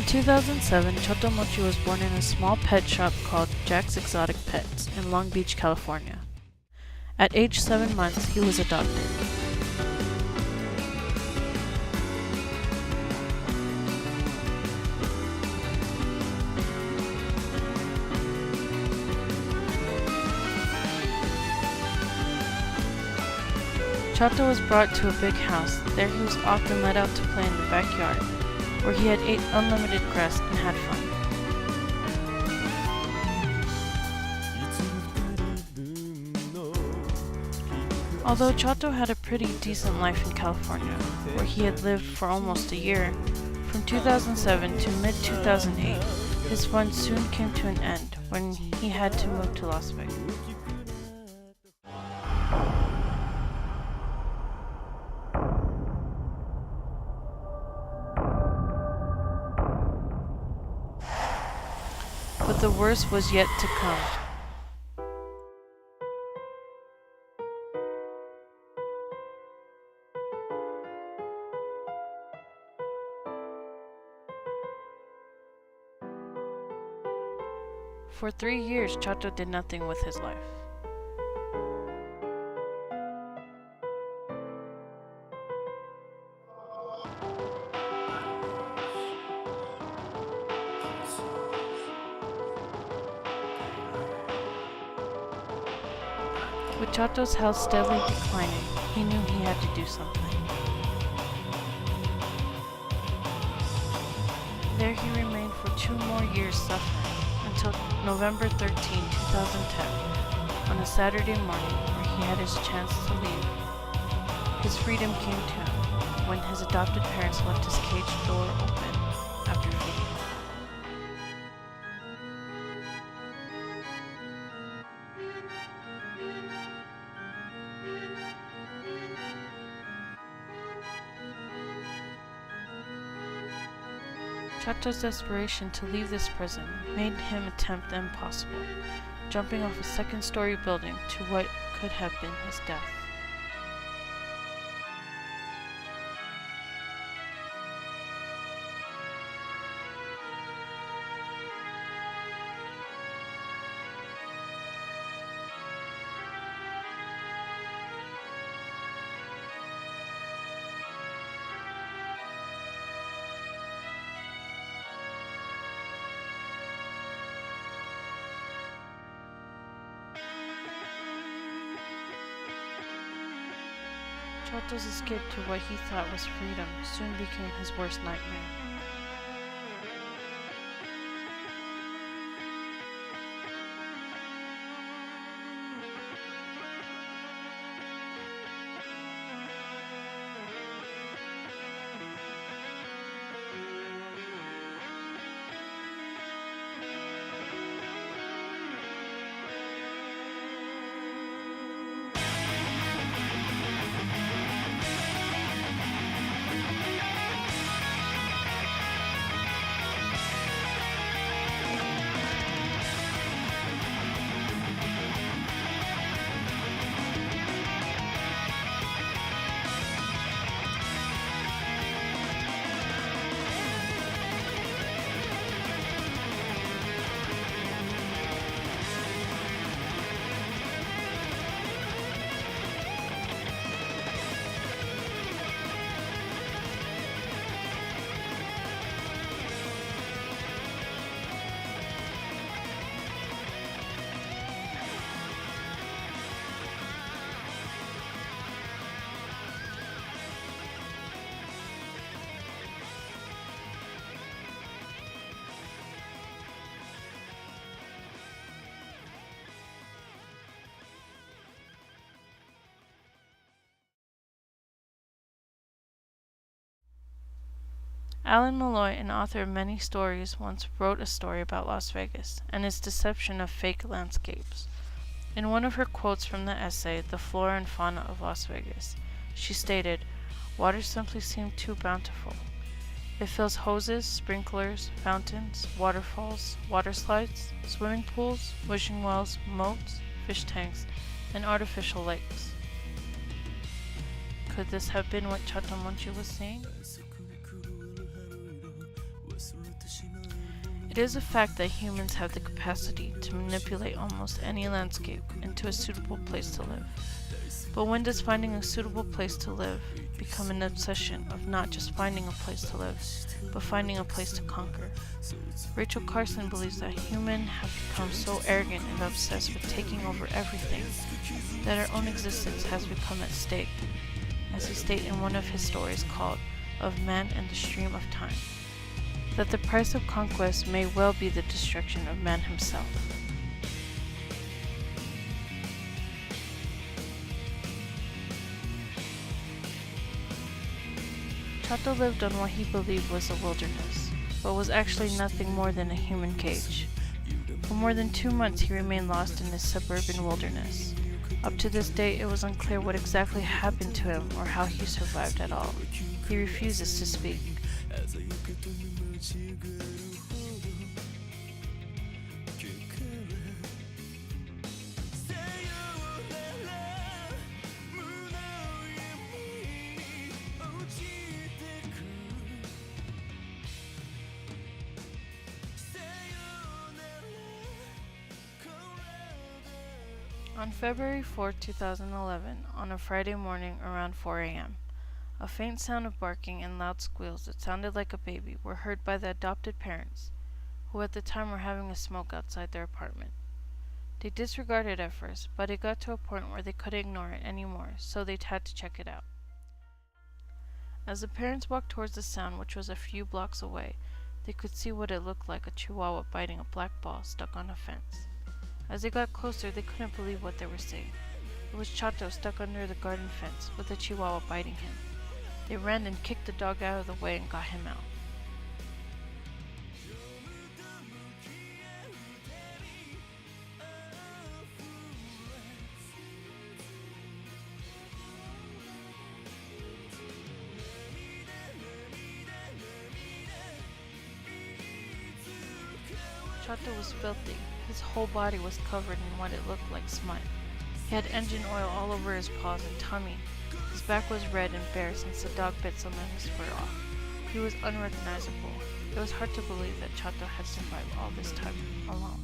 2007, Chatmonchy was born in a small pet shop called Jack's Exotic Pets in Long Beach, California. At age 7 months, he was adopted. Chato was brought to a big house. There he was often let out to play in the backyard, where he had ate unlimited grass and had fun. Although Chato had a pretty decent life in California, where he had lived for almost a year, from 2007 to mid-2008, his fun soon came to an end when he had to move to Las Vegas. But the worst was yet to come. For 3 years, Chato did nothing with his life. With Chato's health steadily declining, he knew he had to do something. There he remained for 2 more years suffering, until November 13, 2010, on a Saturday morning where he had his chance to leave. His freedom came to him when his adopted parents left his cage door open after feeding him. Chato's desperation to leave this prison made him attempt the impossible, jumping off a second-story building to what could have been his death. Chato's escape to what he thought was freedom soon became his worst nightmare. Alan Malloy, an author of many stories, once wrote a story about Las Vegas and its deception of fake landscapes. In one of her quotes from the essay, The Flora and Fauna of Las Vegas, she stated, "Water simply seemed too bountiful. It fills hoses, sprinklers, fountains, waterfalls, water slides, swimming pools, wishing wells, moats, fish tanks, and artificial lakes." Could this have been what Chatmonchy was seeing? It is a fact that humans have the capacity to manipulate almost any landscape into a suitable place to live. But when does finding a suitable place to live become an obsession of not just finding a place to live, but finding a place to conquer? Rachel Carson believes that humans have become so arrogant and obsessed with taking over everything that our own existence has become at stake, as he states in one of his stories called Of Man and the Stream of Time, that the price of conquest may well be the destruction of man himself. Chato lived on what he believed was a wilderness, but was actually nothing more than a human cage. For more than 2 months he remained lost in his suburban wilderness. Up to this day, it was unclear what exactly happened to him or how he survived at all. He refuses to speak. On February 4, 2011, on a Friday morning around 4 a.m., a faint sound of barking and loud squeals that sounded like a baby were heard by the adopted parents, who at the time were having a smoke outside their apartment. They disregarded it at first, but it got to a point where they couldn't ignore it anymore, so they had to check it out. As the parents walked towards the sound, which was a few blocks away, they could see what it looked like: a chihuahua biting a black ball stuck on a fence. As they got closer, they couldn't believe what they were seeing. It was Chato stuck under the garden fence, with the chihuahua biting him. They ran and kicked the dog out of the way and got him out. Chato was filthy. His whole body was covered in what it looked like smut. He had engine oil all over his paws and tummy. His back was red and bare since the dog bit some of his fur off. He was unrecognizable. It was hard to believe that Chato had survived all this time alone.